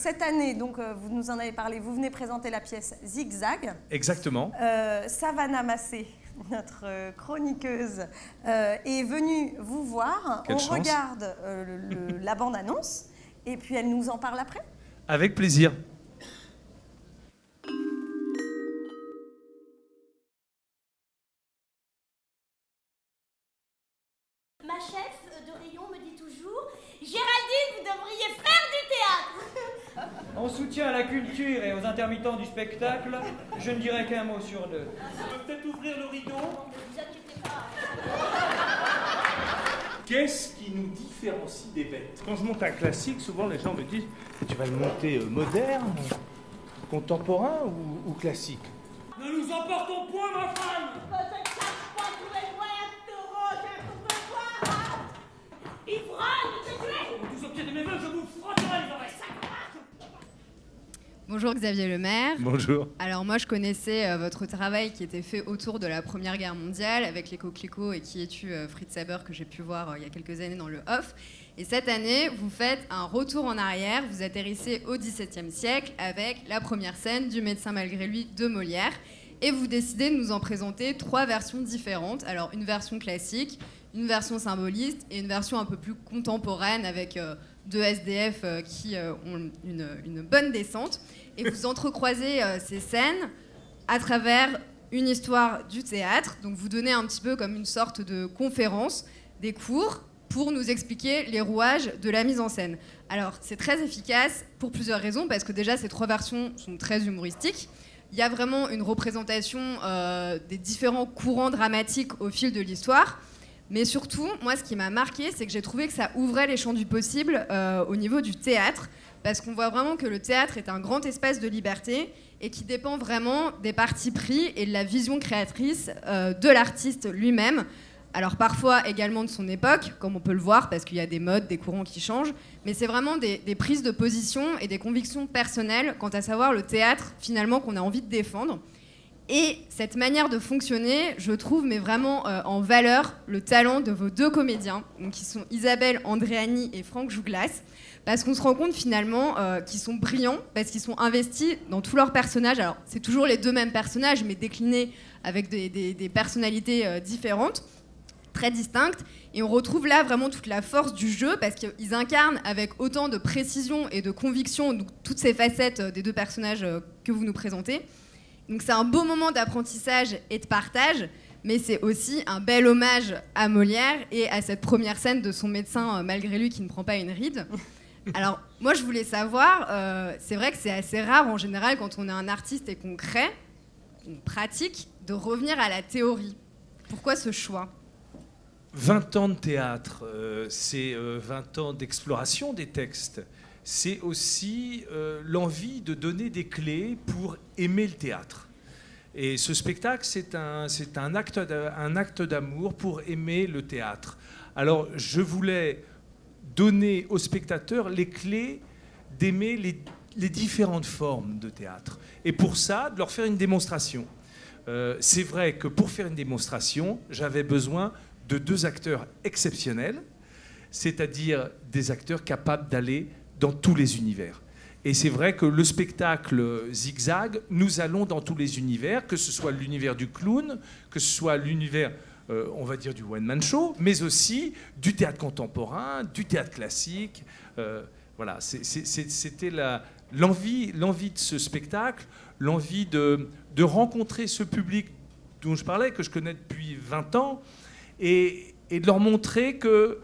Cette année, donc, vous nous en avez parlé, vous venez présenter la pièce Zigzag. Exactement. Savannah Massé, notre chroniqueuse, est venue vous voir. Quelle On chance. regarde la bande-annonce et puis elle nous en parle après. Avec plaisir. Ma chef de rayon me dit toujours « Géraldine, vous devriez faire du théâtre !» En soutien à la culture et aux intermittents du spectacle, je ne dirai qu'un mot sur deux. On peut peut-être ouvrir le rideau. Ne vous inquiétez pas. Qu'est-ce qui nous différencie des bêtes? Quand je monte un classique, souvent les gens me disent « Tu vas le monter moderne, contemporain ou classique ?» Ne nous emportons point, ma femme. Peut-être pas trouver le moyen de te ranger pour me voir. Ivrogne, t'es tué. Tous au pied de mes voeux, je vous frotterai les oreilles. Bonjour Xavier Lemaire. Bonjour. Alors moi je connaissais votre travail qui était fait autour de la Première Guerre mondiale avec les coquelicots et qui est-tu Fritz Saber que j'ai pu voir il y a quelques années dans le off. Et cette année vous faites un retour en arrière, vous atterrissez au XVIIe siècle avec la première scène du Médecin malgré lui de Molière et vous décidez de nous en présenter 3 versions différentes. Alors une version classique, une version symboliste et une version un peu plus contemporaine avec 2 SDF qui ont une bonne descente. Et vous entrecroisez ces scènes à travers une histoire du théâtre. Donc vous donnez un petit peu comme une sorte de conférence, des cours, pour nous expliquer les rouages de la mise en scène. Alors c'est très efficace pour plusieurs raisons, parce que déjà ces 3 versions sont très humoristiques. Il y a vraiment une représentation des différents courants dramatiques au fil de l'histoire. Mais surtout, moi ce qui m'a marqué, c'est que j'ai trouvé que ça ouvrait les champs du possible au niveau du théâtre, parce qu'on voit vraiment que le théâtre est un grand espace de liberté et qui dépend vraiment des partis pris et de la vision créatrice de l'artiste lui-même. Alors parfois également de son époque, comme on peut le voir, parce qu'il y a des modes, des courants qui changent, mais c'est vraiment des prises de position et des convictions personnelles quant à savoir le théâtre finalement qu'on a envie de défendre. Et cette manière de fonctionner, je trouve, met vraiment en valeur le talent de vos 2 comédiens, donc qui sont Isabelle Andréani et Franck Jouglas, parce qu'on se rend compte finalement qu'ils sont brillants, parce qu'ils sont investis dans tous leurs personnages. Alors, c'est toujours les 2 mêmes personnages, mais déclinés avec des personnalités différentes, très distinctes. Et on retrouve là vraiment toute la force du jeu, parce qu'ils incarnent avec autant de précision et de conviction donc, toutes ces facettes des 2 personnages que vous nous présentez. Donc c'est un beau moment d'apprentissage et de partage, mais c'est aussi un bel hommage à Molière et à cette première scène de son médecin malgré lui qui ne prend pas une ride. Alors moi je voulais savoir, c'est vrai que c'est assez rare en général quand on est un artiste et qu'on crée, qu'on pratique, de revenir à la théorie. Pourquoi ce choix ? 20 ans de théâtre, c'est 20 ans d'exploration des textes. C'est aussi l'envie de donner des clés pour aimer le théâtre. Et ce spectacle, c'est un acte d'amour pour aimer le théâtre. Alors, je voulais donner aux spectateurs les clés d'aimer les différentes formes de théâtre. Et pour ça, de leur faire une démonstration. C'est vrai que pour faire une démonstration, j'avais besoin de 2 acteurs exceptionnels, c'est-à-dire des acteurs capables d'aller dans tous les univers. Et c'est vrai que le spectacle Zigzag, nous allons dans tous les univers, que ce soit l'univers du clown, que ce soit l'univers, on va dire, du one-man show, mais aussi du théâtre contemporain, du théâtre classique. Voilà, c'était l'envie de ce spectacle, l'envie de rencontrer ce public dont je parlais, que je connais depuis 20 ans, et de leur montrer que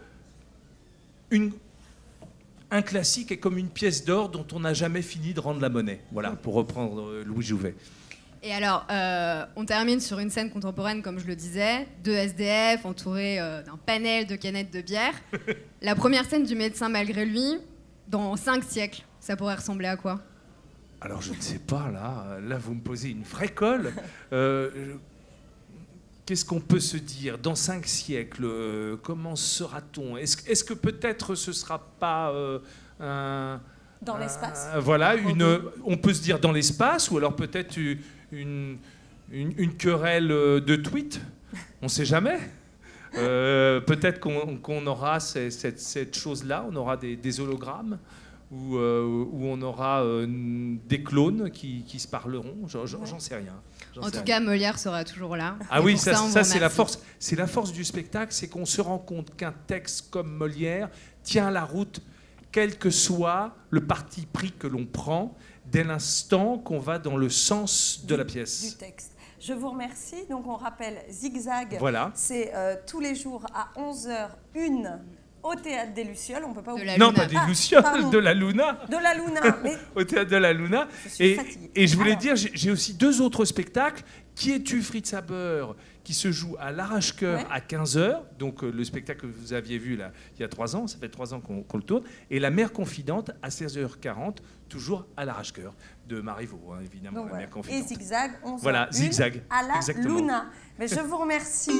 un classique est comme une pièce d'or dont on n'a jamais fini de rendre la monnaie. Voilà, pour reprendre Louis Jouvet. Et alors, on termine sur une scène contemporaine, comme je le disais, 2 SDF entourés d'un panel de canettes de bière. La première scène du médecin malgré lui, dans 5 siècles, ça pourrait ressembler à quoi ? Alors, je ne sais pas, là vous me posez une vraie colle. Qu'est-ce qu'on peut se dire dans 5 siècles? Comment sera-t-on? Est-ce que peut-être ce ne sera pas Dans l'espace. Voilà, on peut se dire dans l'espace, ou alors peut-être une querelle de tweets. On ne sait jamais. Peut-être qu'on aura cette chose-là, on aura des hologrammes. où on aura des clones qui se parleront. J'en sais rien. En tout cas, Molière sera toujours là. Ah Et oui, pour ça on vous c'est la remercie. force. C'est la force du spectacle, c'est qu'on se rend compte qu'un texte comme Molière tient la route, quel que soit le parti pris que l'on prend, dès l'instant qu'on va dans le sens de la pièce. Du texte. Je vous remercie. Donc on rappelle Zigzag. Voilà. C'est tous les jours à 11h01 au Théâtre des Lucioles. On peut pas De oublier. la Non, Luna. pas des Lucioles, pardon. de la Luna. De la Luna. Mais Au Théâtre de la Luna. je suis fatiguée. Et je voulais Alors, dire, j'ai aussi 2 autres spectacles. Qui es-tu, Fritz Haber, qui se joue à l'Arrache-Cœur Ouais. à 15h. Donc le spectacle que vous aviez vu là, il y a 3 ans, ça fait 3 ans qu'on le tourne. Et La Mère Confidente à 16h40, toujours à l'Arrache-Cœur, de Marivaux, hein, évidemment, donc La voilà. Mère Confidente. Et Zigzag, 11h01 Voilà, Zigzag, à la exactement. Luna. Mais je vous remercie.